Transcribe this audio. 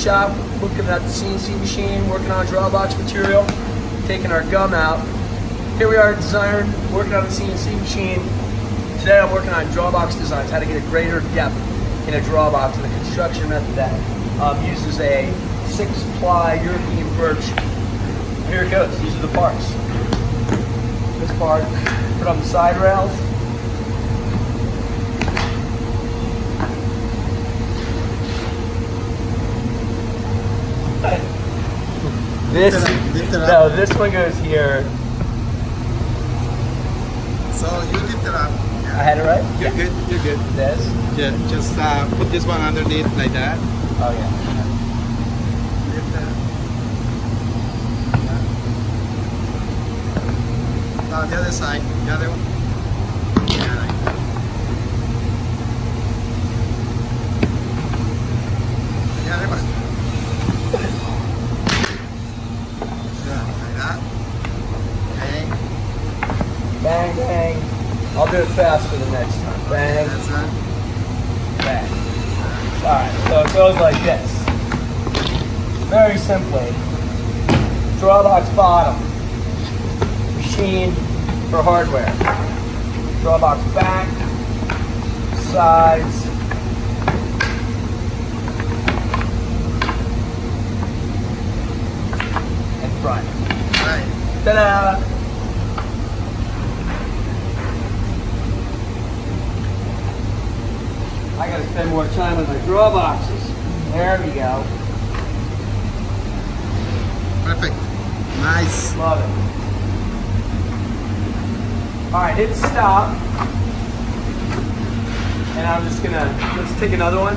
shop, looking at the CNC machine, working on draw box material, taking our gum out. Here we are at Design, working on the CNC machine. Today I'm working on draw box designs, how to get a greater depth in a draw box. And the construction method that uses a 6-ply European birch. Here it goes, these are the parts. This part, put on the side rails. This one goes here. So you lift it up. I had it right? You're good, you're good. This? Yeah, just put this one underneath like that. Oh yeah. Lift that. The other side, the other one. Yeah, like that. The other one. Yeah, like that. Okay. Bang, bang. I'll do it faster the next time. Bang, That's right. bang. Alright, so it goes like this. Very simply. Draw box bottom. Machine for hardware. Draw box back. Sides. And front. Right. Ta-da! I gotta spend more time with my draw boxes. There we go. Perfect. Nice. Love it. Alright, hit stop. And I'm just gonna, let's take another one.